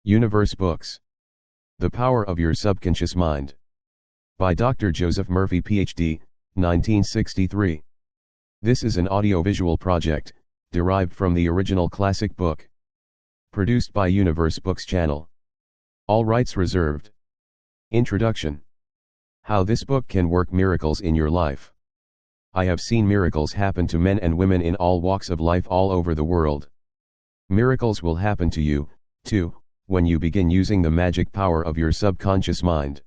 Universe Books. The Power of Your Subconscious Mind. By Dr. Joseph Murphy, Ph.D., 1963. This is an audiovisual project, derived from the original classic book. Produced by Universe Books channel. All rights reserved. Introduction. How this book can work miracles in your life. I have seen miracles happen to men and women in all walks of life all over the world. Miracles will happen to you, too, when you begin using the magic power of your subconscious mind.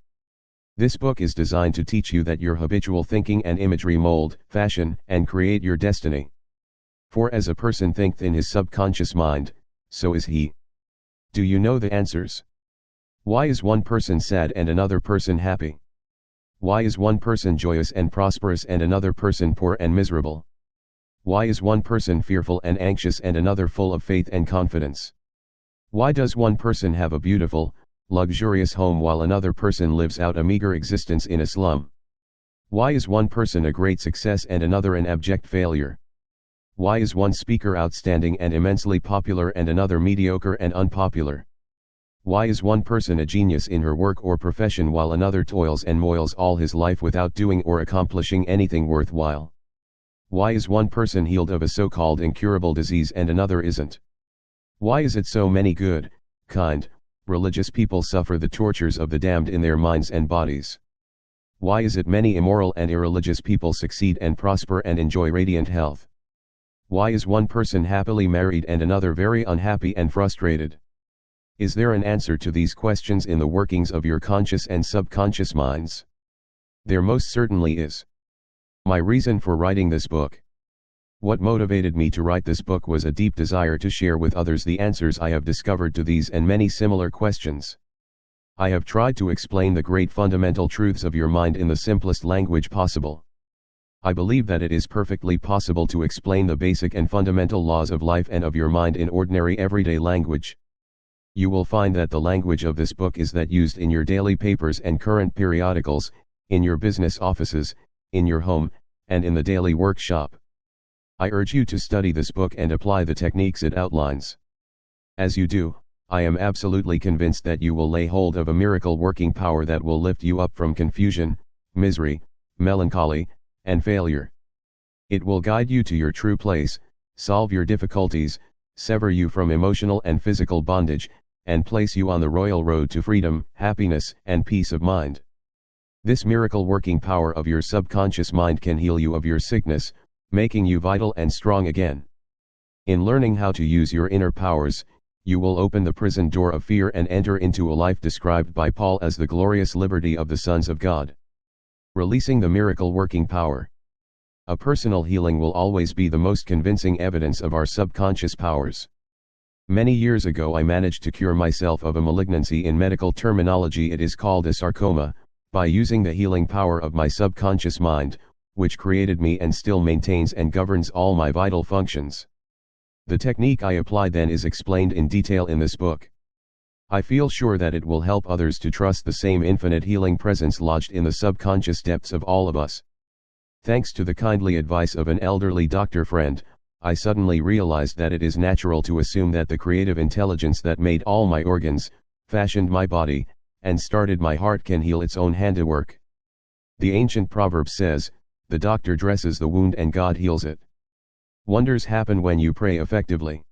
This book is designed to teach you that your habitual thinking and imagery mold, fashion, and create your destiny. For as a person thinketh in his subconscious mind, so is he. Do you know the answers? Why is one person sad and another person happy? Why is one person joyous and prosperous and another person poor and miserable? Why is one person fearful and anxious and another full of faith and confidence? Why does one person have a beautiful, luxurious home while another person lives out a meager existence in a slum? Why is one person a great success and another an abject failure? Why is one speaker outstanding and immensely popular and another mediocre and unpopular? Why is one person a genius in her work or profession while another toils and moils all his life without doing or accomplishing anything worthwhile? Why is one person healed of a so-called incurable disease and another isn't? Why is it so many good, kind, religious people suffer the tortures of the damned in their minds and bodies? Why is it many immoral and irreligious people succeed and prosper and enjoy radiant health? Why is one person happily married and another very unhappy and frustrated? Is there an answer to these questions in the workings of your conscious and subconscious minds? There most certainly is. My reason for writing this book. What motivated me to write this book was a deep desire to share with others the answers I have discovered to these and many similar questions. I have tried to explain the great fundamental truths of your mind in the simplest language possible. I believe that it is perfectly possible to explain the basic and fundamental laws of life and of your mind in ordinary everyday language. You will find that the language of this book is that used in your daily papers and current periodicals, in your business offices, in your home, and in the daily workshop. I urge you to study this book and apply the techniques it outlines. As you do, I am absolutely convinced that you will lay hold of a miracle working power that will lift you up from confusion, misery, melancholy, and failure. It will guide you to your true place, solve your difficulties, sever you from emotional and physical bondage, and place you on the royal road to freedom, happiness, and peace of mind. This miracle working power of your subconscious mind can heal you of your sickness, making you vital and strong again. In learning how to use your inner powers, you will open the prison door of fear and enter into a life described by Paul as the glorious liberty of the sons of God. Releasing the miracle working power. A personal healing will always be the most convincing evidence of our subconscious powers. Many years ago I managed to cure myself of a malignancy. In medical terminology it is called a sarcoma, by using the healing power of my subconscious mind, which created me and still maintains and governs all my vital functions. The technique I applied then is explained in detail in this book. I feel sure that it will help others to trust the same infinite healing presence lodged in the subconscious depths of all of us. Thanks to the kindly advice of an elderly doctor friend, I suddenly realized that it is natural to assume that the creative intelligence that made all my organs, fashioned my body, and started my heart can heal its own handiwork. The ancient proverb says, "The doctor dresses the wound and God heals it." Wonders happen when you pray effectively.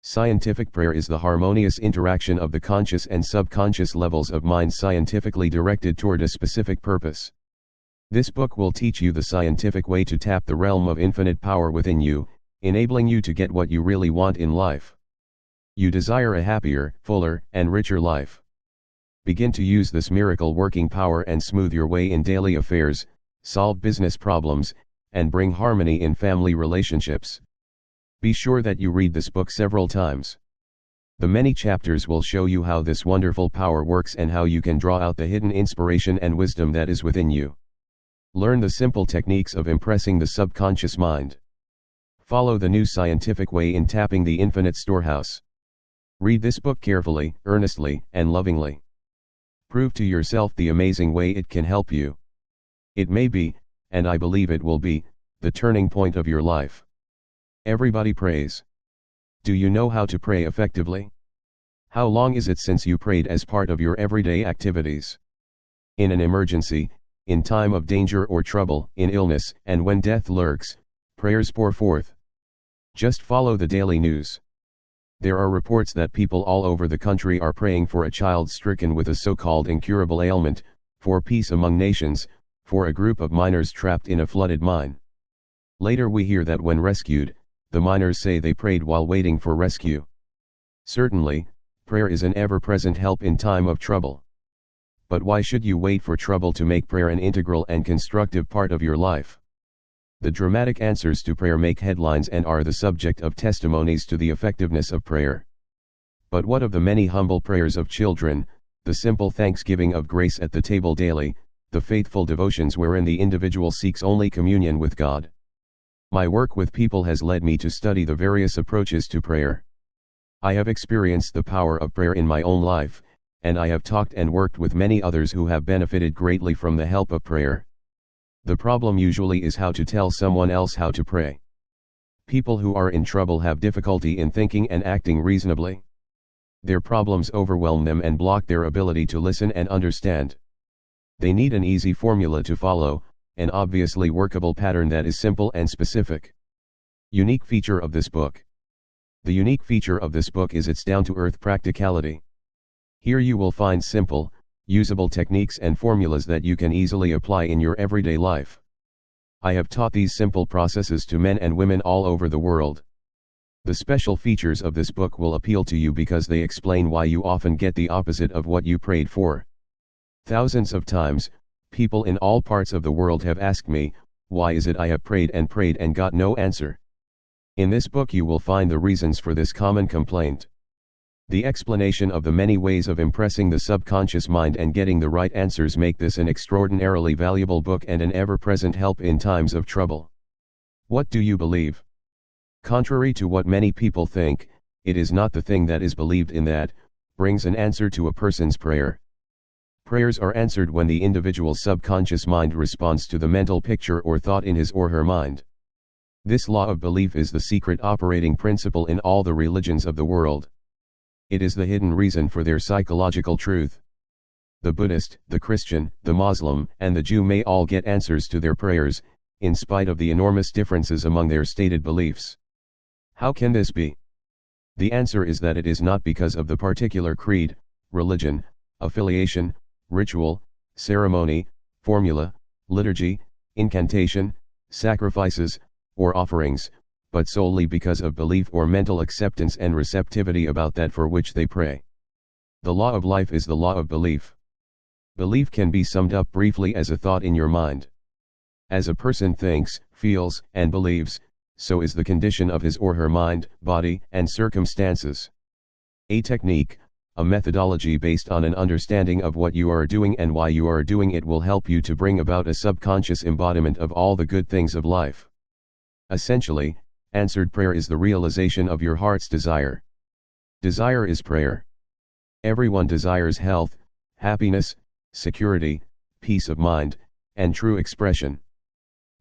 Scientific prayer is the harmonious interaction of the conscious and subconscious levels of mind scientifically directed toward a specific purpose. This book will teach you the scientific way to tap the realm of infinite power within you, enabling you to get what you really want in life. You desire a happier, fuller, and richer life. Begin to use this miracle working power and smooth your way in daily affairs, solve business problems, and bring harmony in family relationships. Be sure that you read this book several times. The many chapters will show you how this wonderful power works and how you can draw out the hidden inspiration and wisdom that is within you. Learn the simple techniques of impressing the subconscious mind. Follow the new scientific way in tapping the infinite storehouse. Read this book carefully, earnestly, and lovingly. Prove to yourself the amazing way it can help you. It may be, and I believe it will be, the turning point of your life. Everybody prays. Do you know how to pray effectively? How long is it since you prayed as part of your everyday activities? In an emergency, in time of danger or trouble, in illness, and when death lurks, prayers pour forth. Just follow the daily news. There are reports that people all over the country are praying for a child stricken with a so-called incurable ailment, for peace among nations, for a group of miners trapped in a flooded mine. Later we hear that when rescued, the miners say they prayed while waiting for rescue. Certainly, prayer is an ever-present help in time of trouble. But why should you wait for trouble to make prayer an integral and constructive part of your life? The dramatic answers to prayer make headlines and are the subject of testimonies to the effectiveness of prayer. But what of the many humble prayers of children, the simple thanksgiving of grace at the table daily, the faithful devotions wherein the individual seeks only communion with God? My work with people has led me to study the various approaches to prayer. I have experienced the power of prayer in my own life, and I have talked and worked with many others who have benefited greatly from the help of prayer. The problem usually is how to tell someone else how to pray. People who are in trouble have difficulty in thinking and acting reasonably. Their problems overwhelm them and block their ability to listen and understand. They need an easy formula to follow, an obviously workable pattern that is simple and specific. Unique feature of this book. The unique feature of this book is its down-to-earth practicality. Here you will find simple, usable techniques and formulas that you can easily apply in your everyday life. I have taught these simple processes to men and women all over the world. The special features of this book will appeal to you because they explain why you often get the opposite of what you prayed for. Thousands of times, people in all parts of the world have asked me, why is it I have prayed and got no answer? In this book you will find the reasons for this common complaint. The explanation of the many ways of impressing the subconscious mind and getting the right answers make this an extraordinarily valuable book and an ever-present help in times of trouble. What do you believe? Contrary to what many people think, it is not the thing that is believed in that brings an answer to a person's prayer. Prayers are answered when the individual's subconscious mind responds to the mental picture or thought in his or her mind. This law of belief is the secret operating principle in all the religions of the world. It is the hidden reason for their psychological truth. The Buddhist, the Christian, the Muslim, and the Jew may all get answers to their prayers, in spite of the enormous differences among their stated beliefs. How can this be? The answer is that it is not because of the particular creed, religion, affiliation, ritual, ceremony, formula, liturgy, incantation, sacrifices, or offerings, but solely because of belief or mental acceptance and receptivity about that for which they pray. The law of life is the law of belief. Belief can be summed up briefly as a thought in your mind. As a person thinks, feels, and believes, so is the condition of his or her mind, body, and circumstances. A technique, a methodology based on an understanding of what you are doing and why you are doing it will help you to bring about a subconscious embodiment of all the good things of life. Essentially, answered prayer is the realization of your heart's desire. Desire is prayer. Everyone desires health, happiness, security, peace of mind, and true expression.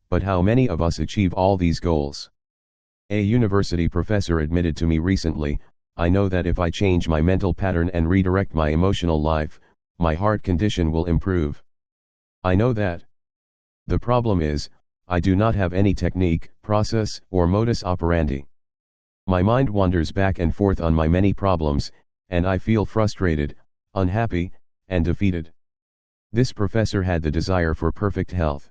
But how many of us achieve all these goals? A university professor admitted to me recently, I know that if I change my mental pattern and redirect my emotional life, my heart condition will improve. I know that. The problem is, I do not have any technique, process, or modus operandi. My mind wanders back and forth on my many problems, and I feel frustrated, unhappy, and defeated. This professor had the desire for perfect health.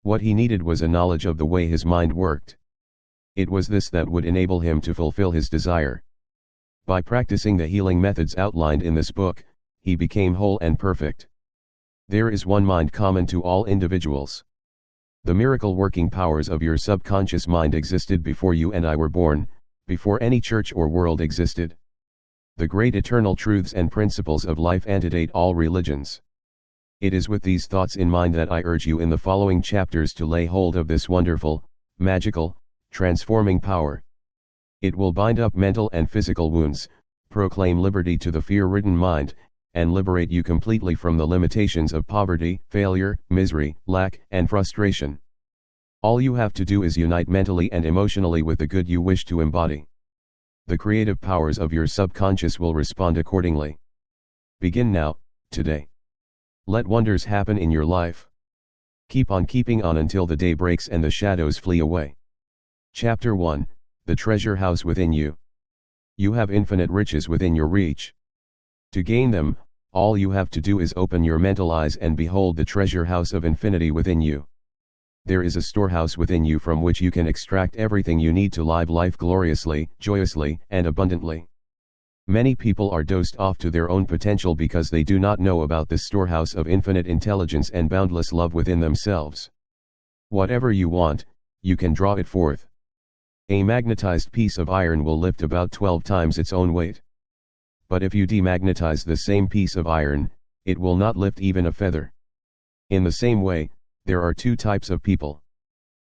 What he needed was a knowledge of the way his mind worked. It was this that would enable him to fulfill his desire. By practicing the healing methods outlined in this book, he became whole and perfect. There is one mind common to all individuals. The miracle-working powers of your subconscious mind existed before you and I were born, before any church or world existed. The great eternal truths and principles of life antedate all religions. It is with these thoughts in mind that I urge you in the following chapters to lay hold of this wonderful, magical, transforming power. It will bind up mental and physical wounds, proclaim liberty to the fear-ridden mind, and liberate you completely from the limitations of poverty, failure, misery, lack, and frustration. All you have to do is unite mentally and emotionally with the good you wish to embody. The creative powers of your subconscious will respond accordingly. Begin now, today. Let wonders happen in your life. Keep on keeping on until the day breaks and the shadows flee away. Chapter 1, The Treasure House Within You. You have infinite riches within your reach. To gain them, all you have to do is open your mental eyes and behold the treasure house of infinity within you. There is a storehouse within you from which you can extract everything you need to live life gloriously, joyously, and abundantly. Many people are dozed off to their own potential because they do not know about this storehouse of infinite intelligence and boundless love within themselves. Whatever you want, you can draw it forth. A magnetized piece of iron will lift about 12 times its own weight. But if you demagnetize the same piece of iron, it will not lift even a feather. In the same way, there are two types of people.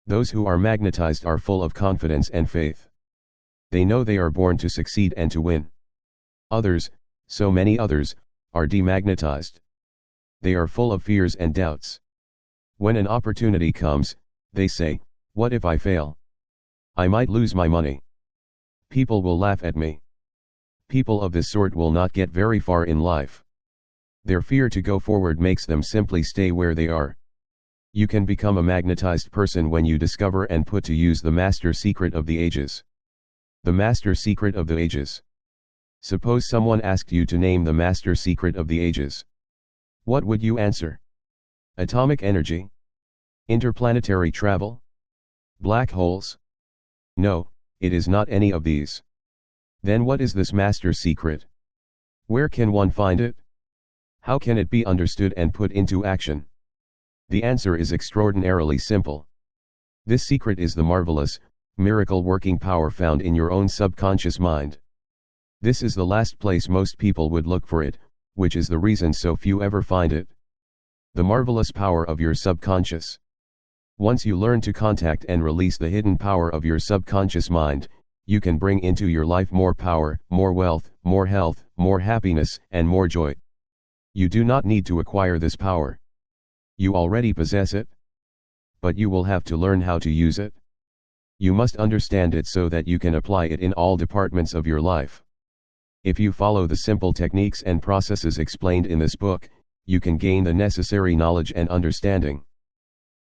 Those who are magnetized are full of confidence and faith. They know they are born to succeed and to win. Others, so many others, are demagnetized. They are full of fears and doubts. When an opportunity comes, they say, "What if I fail? I might lose my money. People will laugh at me." People of this sort will not get very far in life. Their fear to go forward makes them simply stay where they are. You can become a magnetized person when you discover and put to use the master secret of the ages. The master secret of the ages. Suppose someone asked you to name the master secret of the ages. What would you answer? Atomic energy? Interplanetary travel? Black holes? No, it is not any of these. Then what is this master secret? Where can one find it? How can it be understood and put into action? The answer is extraordinarily simple. This secret is the marvelous, miracle-working power found in your own subconscious mind. This is the last place most people would look for it, which is the reason so few ever find it. The marvelous power of your subconscious. Once you learn to contact and release the hidden power of your subconscious mind, you can bring into your life more power, more wealth, more health, more happiness, and more joy. You do not need to acquire this power. You already possess it. But you will have to learn how to use it. You must understand it so that you can apply it in all departments of your life. If you follow the simple techniques and processes explained in this book, you can gain the necessary knowledge and understanding.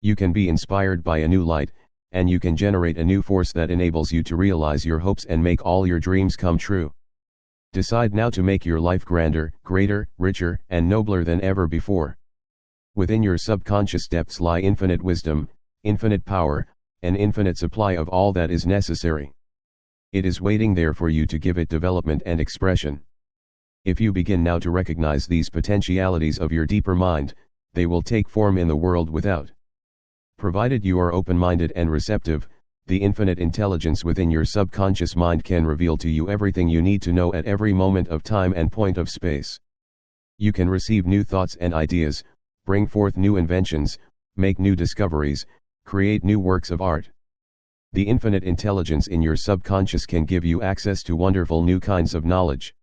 You can be inspired by a new light, and you can generate a new force that enables you to realize your hopes and make all your dreams come true. Decide now to make your life grander, greater, richer, and nobler than ever before. Within your subconscious depths lie infinite wisdom, infinite power, an infinite supply of all that is necessary. It is waiting there for you to give it development and expression. If you begin now to recognize these potentialities of your deeper mind, they will take form in the world without. Provided you are open-minded and receptive, the infinite intelligence within your subconscious mind can reveal to you everything you need to know at every moment of time and point of space. You can receive new thoughts and ideas, bring forth new inventions, make new discoveries, create new works of art. The infinite intelligence in your subconscious can give you access to wonderful new kinds of knowledge.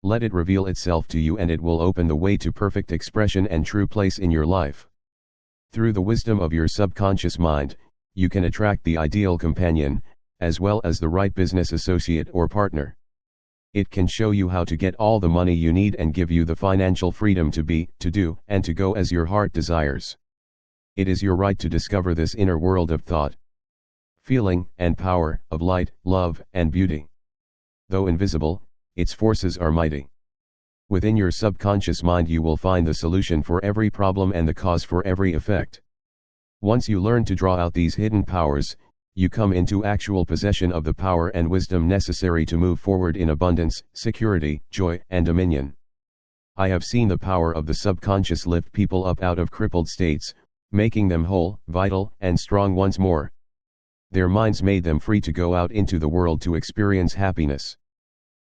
Let it reveal itself to you and it will open the way to perfect expression and true place in your life. Through the wisdom of your subconscious mind, you can attract the ideal companion, as well as the right business associate or partner. It can show you how to get all the money you need and give you the financial freedom to be, to do, and to go as your heart desires. It is your right to discover this inner world of thought, feeling, and power, of light, love, and beauty. Though invisible, its forces are mighty. Within your subconscious mind you will find the solution for every problem and the cause for every effect. Once you learn to draw out these hidden powers, you come into actual possession of the power and wisdom necessary to move forward in abundance, security, joy, and dominion. I have seen the power of the subconscious lift people up out of crippled states, making them whole, vital, and strong once more. Their minds made them free to go out into the world to experience happiness,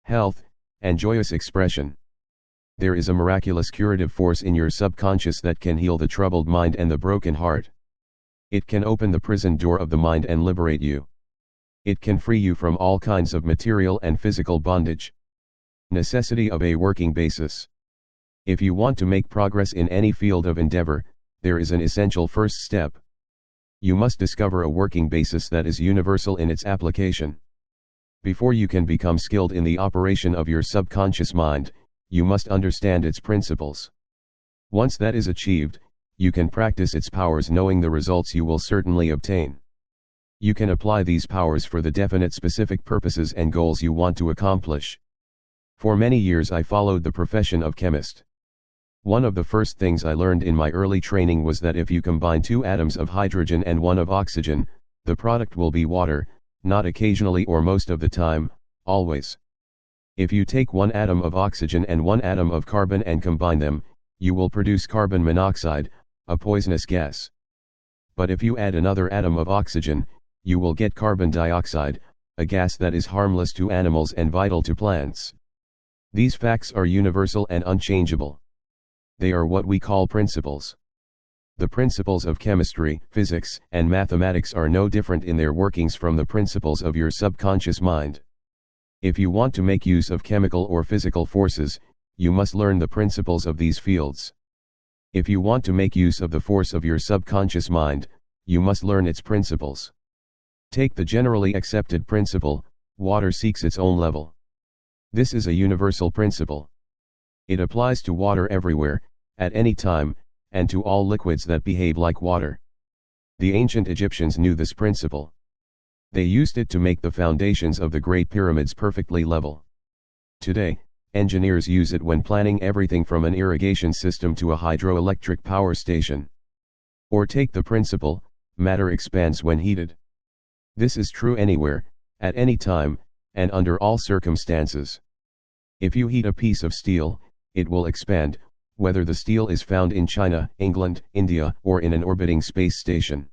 health, and joyous expression. There is a miraculous curative force in your subconscious that can heal the troubled mind and the broken heart. It can open the prison door of the mind and liberate you. It can free you from all kinds of material and physical bondage. Necessity of a working basis. If you want to make progress in any field of endeavor, there is an essential first step. You must discover a working basis that is universal in its application. Before you can become skilled in the operation of your subconscious mind, you must understand its principles. Once that is achieved, you can practice its powers, knowing the results you will certainly obtain. You can apply these powers for the definite specific purposes and goals you want to accomplish. For many years I followed the profession of chemist. One of the first things I learned in my early training was that if you combine 2 atoms of hydrogen and 1 of oxygen, the product will be water, not occasionally or most of the time, always. If you take 1 atom of oxygen and 1 atom of carbon and combine them, you will produce carbon monoxide, a poisonous gas. But if you add another atom of oxygen, you will get carbon dioxide, a gas that is harmless to animals and vital to plants. These facts are universal and unchangeable. They are what we call principles. The principles of chemistry, physics, and mathematics are no different in their workings from the principles of your subconscious mind. If you want to make use of chemical or physical forces, you must learn the principles of these fields. If you want to make use of the force of your subconscious mind, you must learn its principles. Take the generally accepted principle: water seeks its own level. This is a universal principle. It applies to water everywhere, at any time, and to all liquids that behave like water. The ancient Egyptians knew this principle. They used it to make the foundations of the Great Pyramids perfectly level. Today, engineers use it when planning everything from an irrigation system to a hydroelectric power station. Or take the principle: matter expands when heated. This is true anywhere, at any time, and under all circumstances. If you heat a piece of steel, it will expand, whether the steel is found in China, England, India, or in an orbiting space station.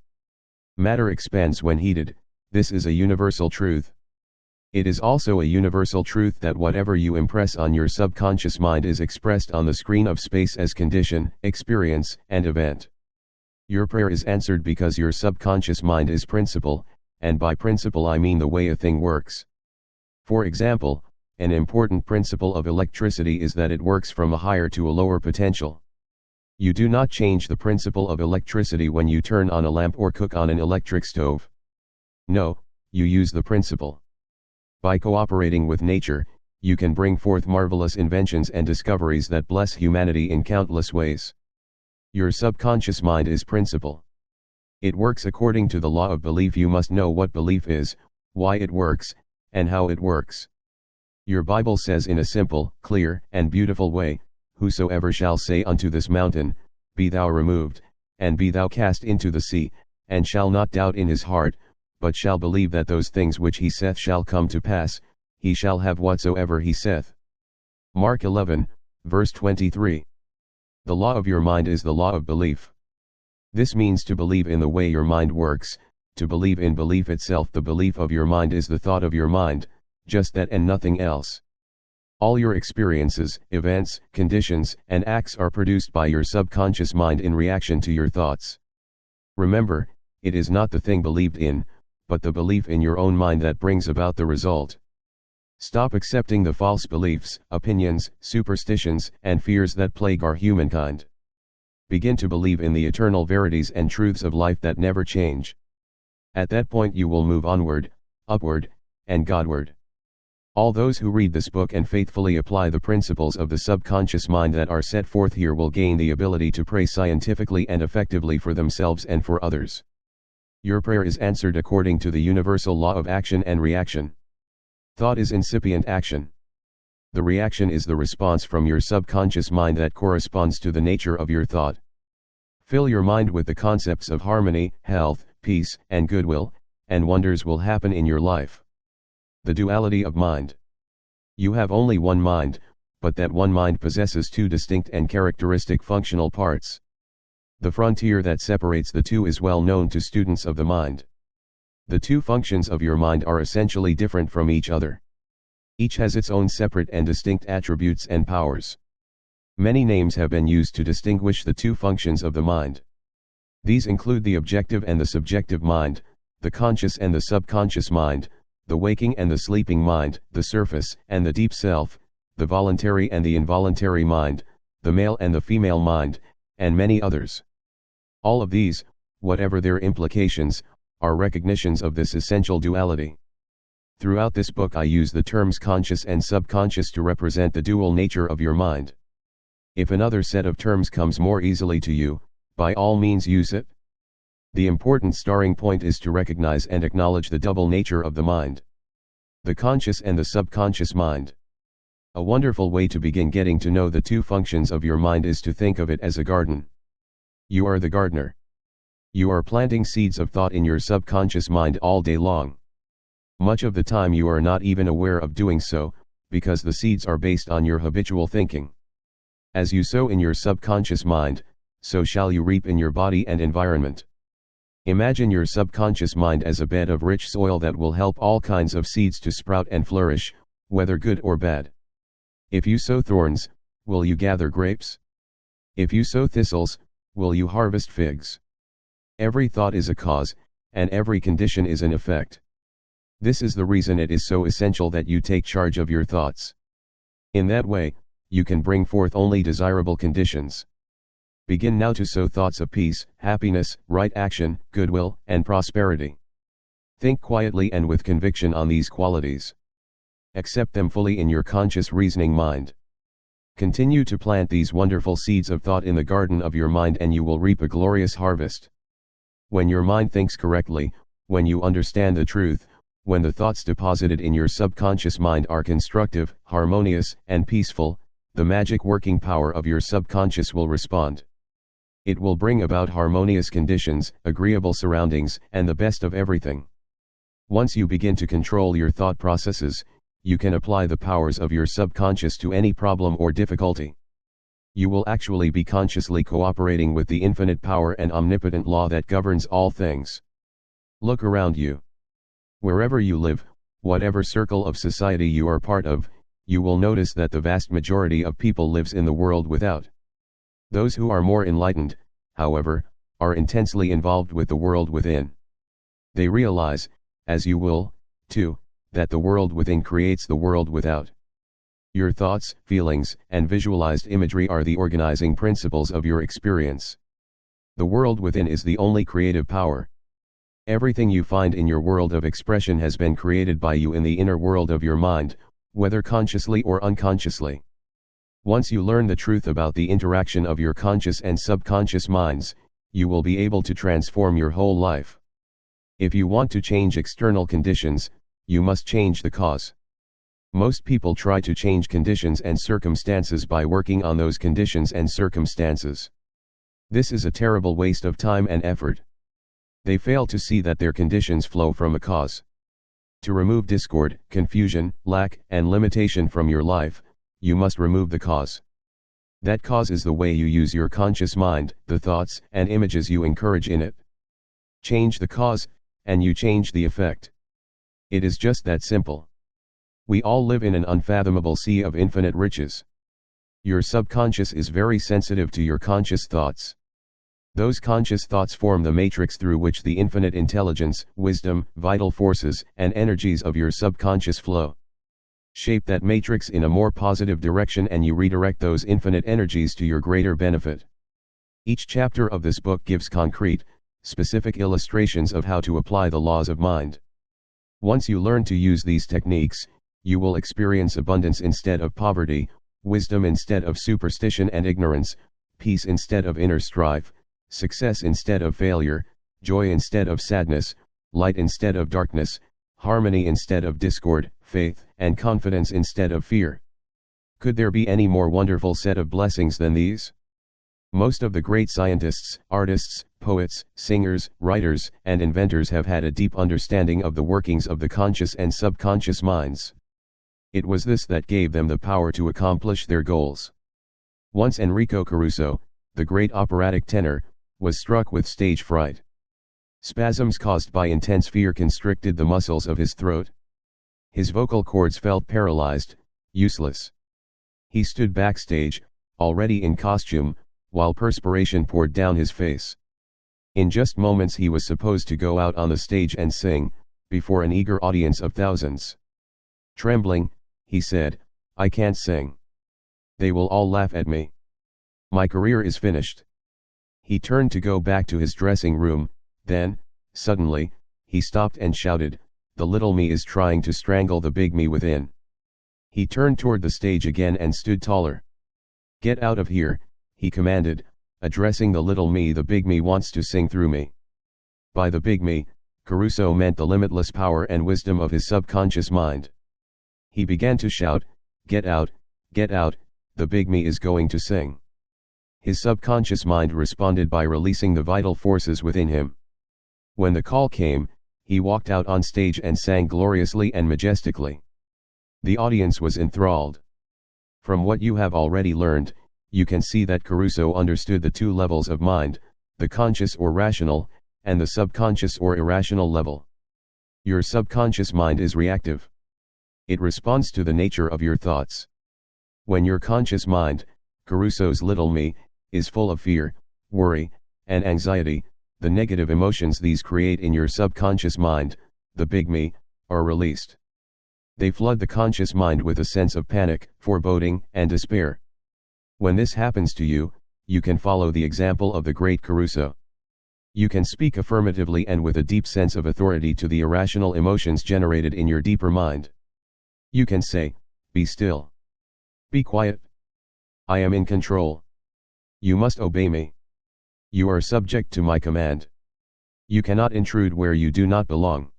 Matter expands when heated. This is a universal truth. It is also a universal truth that whatever you impress on your subconscious mind is expressed on the screen of space as condition, experience, and event. Your prayer is answered because your subconscious mind is principle, and by principle I mean the way a thing works. For example, an important principle of electricity is that it works from a higher to a lower potential. You do not change the principle of electricity when you turn on a lamp or cook on an electric stove. No, you use the principle. By cooperating with nature, you can bring forth marvelous inventions and discoveries that bless humanity in countless ways. Your subconscious mind is principle. It works according to the law of belief. You must know what belief is, why it works, and how it works. Your Bible says in a simple, clear, and beautiful way, "Whosoever shall say unto this mountain, Be thou removed, and be thou cast into the sea, and shall not doubt in his heart, but shall believe that those things which he saith shall come to pass, he shall have whatsoever he saith." Mark 11, verse 23. The law of your mind is the law of belief. This means to believe in the way your mind works, to believe in belief itself. The belief of your mind is the thought of your mind, just that and nothing else. All your experiences, events, conditions, and acts are produced by your subconscious mind in reaction to your thoughts. Remember, it is not the thing believed in, but the belief in your own mind that brings about the result. Stop accepting the false beliefs, opinions, superstitions, and fears that plague our humankind. Begin to believe in the eternal verities and truths of life that never change. At that point you will move onward, upward, and Godward. All those who read this book and faithfully apply the principles of the subconscious mind that are set forth here will gain the ability to pray scientifically and effectively for themselves and for others. Your prayer is answered according to the universal law of action and reaction. Thought is incipient action. The reaction is the response from your subconscious mind that corresponds to the nature of your thought. Fill your mind with the concepts of harmony, health, peace, and goodwill, and wonders will happen in your life. The duality of mind. You have only one mind, but that one mind possesses two distinct and characteristic functional parts. The frontier that separates the two is well known to students of the mind. The two functions of your mind are essentially different from each other. Each has its own separate and distinct attributes and powers. Many names have been used to distinguish the two functions of the mind. These include the objective and the subjective mind, the conscious and the subconscious mind, the waking and the sleeping mind, the surface and the deep self, the voluntary and the involuntary mind, the male and the female mind, and many others. All of these, whatever their implications, are recognitions of this essential duality. Throughout this book I use the terms conscious and subconscious to represent the dual nature of your mind. If another set of terms comes more easily to you, by all means use it. The important starting point is to recognize and acknowledge the double nature of the mind. The conscious and the subconscious mind. A wonderful way to begin getting to know the two functions of your mind is to think of it as a garden. You are the gardener. You are planting seeds of thought in your subconscious mind all day long. Much of the time you are not even aware of doing so, because the seeds are based on your habitual thinking. As you sow in your subconscious mind, so shall you reap in your body and environment. Imagine your subconscious mind as a bed of rich soil that will help all kinds of seeds to sprout and flourish, whether good or bad. If you sow thorns, will you gather grapes? If you sow thistles, will you harvest figs? Every thought is a cause, and every condition is an effect. This is the reason it is so essential that you take charge of your thoughts. In that way, you can bring forth only desirable conditions. Begin now to sow thoughts of peace, happiness, right action, goodwill, and prosperity. Think quietly and with conviction on these qualities. Accept them fully in your conscious reasoning mind. Continue to plant these wonderful seeds of thought in the garden of your mind and you will reap a glorious harvest. When your mind thinks correctly, when you understand the truth, when the thoughts deposited in your subconscious mind are constructive, harmonious, and peaceful, the magic working power of your subconscious will respond. It will bring about harmonious conditions, agreeable surroundings, and the best of everything. Once you begin to control your thought processes, you can apply the powers of your subconscious to any problem or difficulty. You will actually be consciously cooperating with the infinite power and omnipotent law that governs all things. Look around you. Wherever you live, whatever circle of society you are part of, you will notice that the vast majority of people lives in the world without. Those who are more enlightened, however, are intensely involved with the world within. They realize, as you will, too, that the world within creates the world without. Your thoughts, feelings, and visualized imagery are the organizing principles of your experience. The world within is the only creative power. Everything you find in your world of expression has been created by you in the inner world of your mind, whether consciously or unconsciously. Once you learn the truth about the interaction of your conscious and subconscious minds, you will be able to transform your whole life. If you want to change external conditions, you must change the cause. Most people try to change conditions and circumstances by working on those conditions and circumstances. This is a terrible waste of time and effort. They fail to see that their conditions flow from a cause. To remove discord, confusion, lack, and limitation from your life, you must remove the cause. That cause is the way you use your conscious mind, the thoughts and images you encourage in it. Change the cause, and you change the effect. It is just that simple. We all live in an unfathomable sea of infinite riches. Your subconscious is very sensitive to your conscious thoughts. Those conscious thoughts form the matrix through which the infinite intelligence, wisdom, vital forces, and energies of your subconscious flow. Shape that matrix in a more positive direction and you redirect those infinite energies to your greater benefit. Each chapter of this book gives concrete, specific illustrations of how to apply the laws of mind. Once you learn to use these techniques, you will experience abundance instead of poverty, wisdom instead of superstition and ignorance, peace instead of inner strife, success instead of failure, joy instead of sadness, light instead of darkness, harmony instead of discord, faith and confidence instead of fear. Could there be any more wonderful set of blessings than these? Most of the great scientists, artists, poets, singers, writers, and inventors have had a deep understanding of the workings of the conscious and subconscious minds. It was this that gave them the power to accomplish their goals. Once Enrico Caruso, the great operatic tenor, was struck with stage fright. Spasms caused by intense fear constricted the muscles of his throat. His vocal cords felt paralyzed, useless. He stood backstage, already in costume, while perspiration poured down his face. In just moments he was supposed to go out on the stage and sing, before an eager audience of thousands. Trembling, he said, "I can't sing. They will all laugh at me. My career is finished." He turned to go back to his dressing room, then, suddenly, he stopped and shouted, the little me is trying to strangle the big me within. He turned toward the stage again and stood taller. Get out of here, he commanded, addressing the little me. The big me wants to sing through me. By the big me, Caruso meant the limitless power and wisdom of his subconscious mind. He began to shout, get out, the big me is going to sing. His subconscious mind responded by releasing the vital forces within him. When the call came, he walked out on stage and sang gloriously and majestically. The audience was enthralled. From what you have already learned, you can see that Caruso understood the two levels of mind, the conscious or rational, and the subconscious or irrational level. Your subconscious mind is reactive. It responds to the nature of your thoughts. When your conscious mind, Caruso's little me, is full of fear, worry, and anxiety, the negative emotions these create in your subconscious mind, the big me, are released. They flood the conscious mind with a sense of panic, foreboding, and despair. When this happens to you, you can follow the example of the great Caruso. You can speak affirmatively and with a deep sense of authority to the irrational emotions generated in your deeper mind. You can say, be still. Be quiet. I am in control. You must obey me. You are subject to my command. You cannot intrude where you do not belong.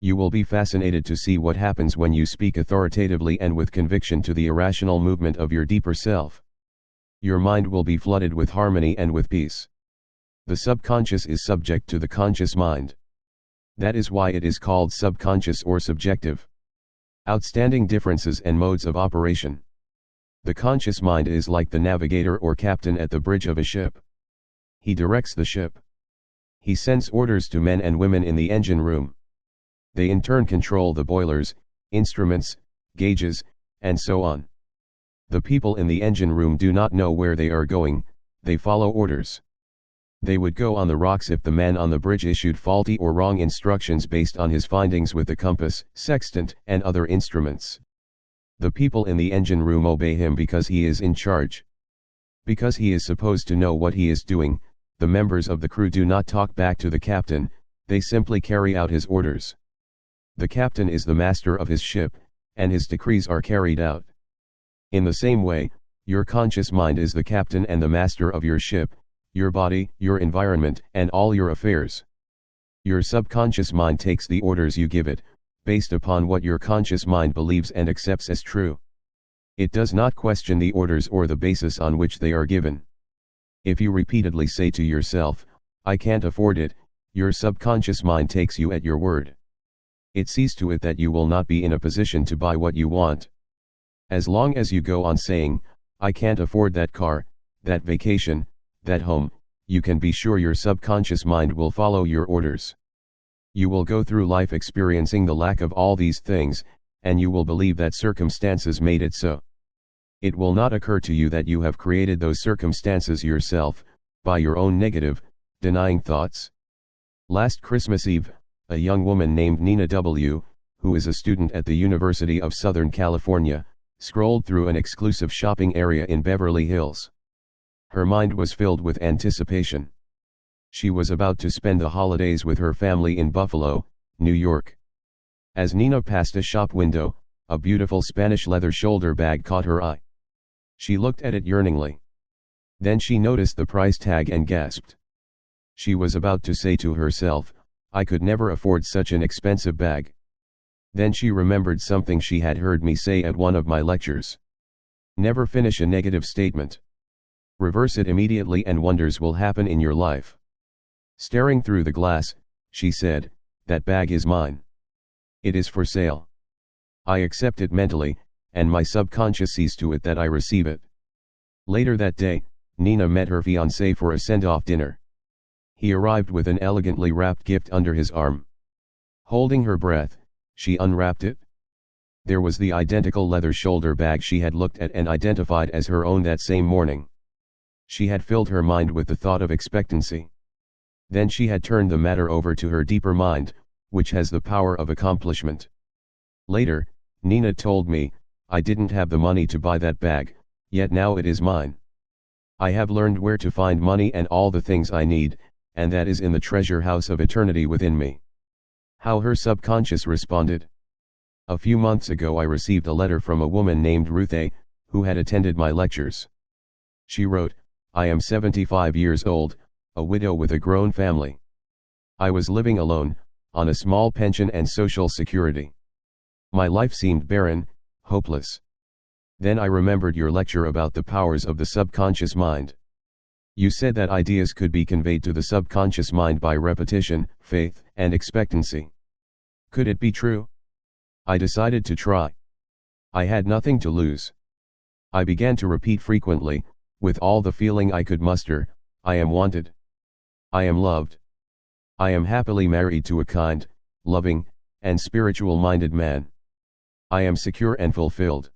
You will be fascinated to see what happens when you speak authoritatively and with conviction to the irrational movement of your deeper self. Your mind will be flooded with harmony and with peace. The subconscious is subject to the conscious mind. That is why it is called subconscious or subjective. Outstanding differences and modes of operation. The conscious mind is like the navigator or captain at the bridge of a ship. He directs the ship. He sends orders to men and women in the engine room. They in turn control the boilers, instruments, gauges, and so on. The people in the engine room do not know where they are going, they follow orders. They would go on the rocks if the man on the bridge issued faulty or wrong instructions based on his findings with the compass, sextant, and other instruments. The people in the engine room obey him because he is in charge. Because he is supposed to know what he is doing, the members of the crew do not talk back to the captain, they simply carry out his orders. The captain is the master of his ship, and his decrees are carried out. In the same way, your conscious mind is the captain and the master of your ship, your body, your environment, and all your affairs. Your subconscious mind takes the orders you give it, based upon what your conscious mind believes and accepts as true. It does not question the orders or the basis on which they are given. If you repeatedly say to yourself, I can't afford it, your subconscious mind takes you at your word. It sees to it that you will not be in a position to buy what you want. As long as you go on saying, I can't afford that car, that vacation, that home, you can be sure your subconscious mind will follow your orders. You will go through life experiencing the lack of all these things, and you will believe that circumstances made it so. It will not occur to you that you have created those circumstances yourself, by your own negative, denying thoughts. Last Christmas Eve, a young woman named Nina W., who is a student at the University of Southern California, scrolled through an exclusive shopping area in Beverly Hills. Her mind was filled with anticipation. She was about to spend the holidays with her family in Buffalo, New York. As Nina passed a shop window, a beautiful Spanish leather shoulder bag caught her eye. She looked at it yearningly. Then she noticed the price tag and gasped. She was about to say to herself, I could never afford such an expensive bag. Then she remembered something she had heard me say at one of my lectures. Never finish a negative statement. Reverse it immediately and wonders will happen in your life. Staring through the glass, she said, that bag is mine. It is for sale. I accept it mentally, and my subconscious sees to it that I receive it. Later that day, Nina met her fiancé for a send-off dinner. He arrived with an elegantly wrapped gift under his arm. Holding her breath, she unwrapped it. There was the identical leather shoulder bag she had looked at and identified as her own that same morning. She had filled her mind with the thought of expectancy. Then she had turned the matter over to her deeper mind, which has the power of accomplishment. Later, Nina told me, I didn't have the money to buy that bag, yet now it is mine. I have learned where to find money and all the things I need, and that is in the treasure house of eternity within me. How her subconscious responded. A few months ago I received a letter from a woman named Ruth A., who had attended my lectures. She wrote, "I am 75 years old, a widow with a grown family. I was living alone, on a small pension and social security. My life seemed barren, hopeless. Then I remembered your lecture about the powers of the subconscious mind. You said that ideas could be conveyed to the subconscious mind by repetition, faith, and expectancy. Could it be true? I decided to try. I had nothing to lose. I began to repeat frequently, with all the feeling I could muster, I am wanted. I am loved. I am happily married to a kind, loving, and spiritual-minded man. I am secure and fulfilled."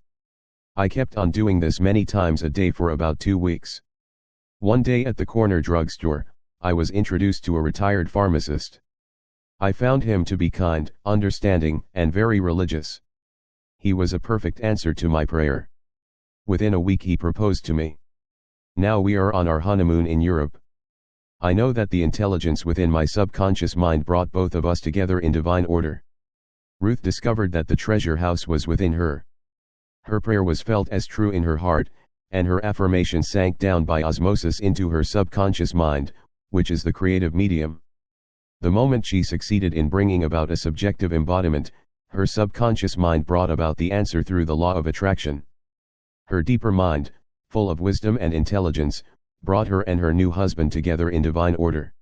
I kept on doing this many times a day for about 2 weeks. One day at the corner drugstore, I was introduced to a retired pharmacist. I found him to be kind, understanding, and very religious. He was a perfect answer to my prayer. Within a week he proposed to me. Now we are on our honeymoon in Europe. I know that the intelligence within my subconscious mind brought both of us together in divine order. Ruth discovered that the treasure house was within her. Her prayer was felt as true in her heart, and her affirmation sank down by osmosis into her subconscious mind, which is the creative medium. The moment she succeeded in bringing about a subjective embodiment, her subconscious mind brought about the answer through the law of attraction. Her deeper mind, full of wisdom and intelligence, brought her and her new husband together in divine order.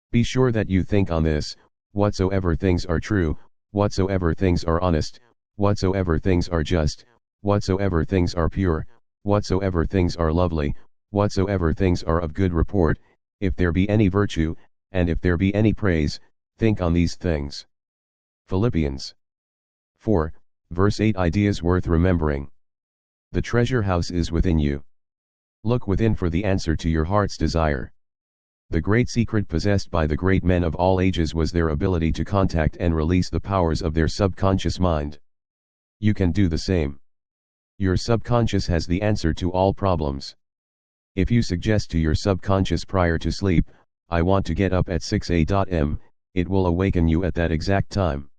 Be sure that you think on this: whatsoever things are true, whatsoever things are honest, whatsoever things are just, whatsoever things are pure, whatsoever things are lovely, whatsoever things are of good report, if there be any virtue, and if there be any praise, think on these things. Philippians 4, verse 8. Ideas worth remembering. The treasure house is within you. Look within for the answer to your heart's desire. The great secret possessed by the great men of all ages was their ability to contact and release the powers of their subconscious mind. You can do the same. Your subconscious has the answer to all problems. If you suggest to your subconscious prior to sleep, "I want to get up at 6 a.m., it will awaken you at that exact time.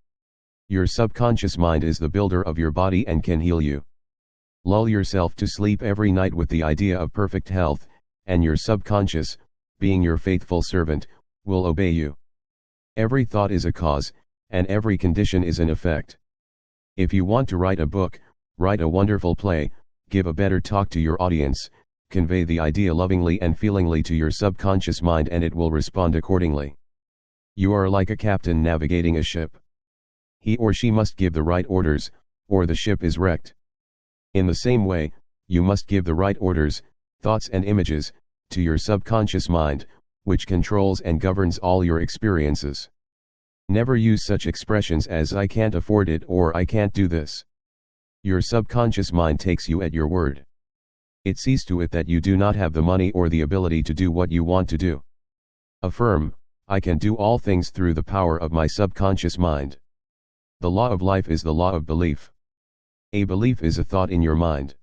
Your subconscious mind is the builder of your body and can heal you. Lull yourself to sleep every night with the idea of perfect health, and your subconscious, being your faithful servant, will obey you. Every thought is a cause, and every condition is an effect. If you want to write a book, write a wonderful play, give a better talk to your audience, convey the idea lovingly and feelingly to your subconscious mind, and it will respond accordingly. You are like a captain navigating a ship. He or she must give the right orders, or the ship is wrecked. In the same way, you must give the right orders, thoughts and images, to your subconscious mind, which controls and governs all your experiences. Never use such expressions as "I can't afford it" or "I can't do this." Your subconscious mind takes you at your word. It sees to it that you do not have the money or the ability to do what you want to do. Affirm, "I can do all things through the power of my subconscious mind." The law of life is the law of belief. A belief is a thought in your mind.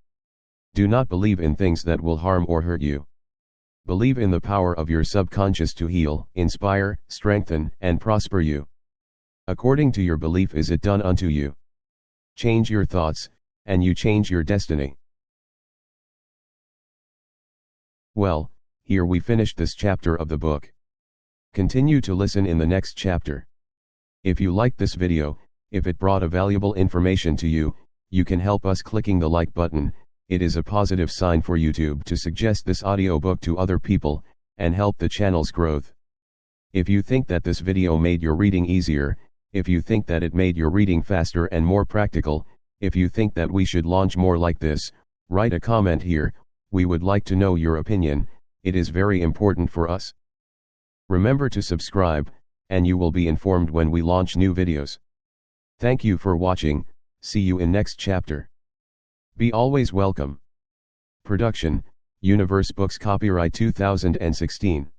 Do not believe in things that will harm or hurt you. Believe in the power of your subconscious to heal, inspire, strengthen, and prosper you. According to your belief is it done unto you. Change your thoughts, and you change your destiny. Well, here we finished this chapter of the book. Continue to listen in the next chapter. If you liked this video, if it brought a valuable information to you, you can help us clicking the like button. It is a positive sign for YouTube to suggest this audiobook to other people, and help the channel's growth. If you think that this video made your reading easier, if you think that it made your reading faster and more practical, if you think that we should launch more like this, write a comment here. We would like to know your opinion. It is very important for us. Remember to subscribe, and you will be informed when we launch new videos. Thank you for watching. See you in next chapter. Be always welcome. Production, Universe Books, copyright 2016.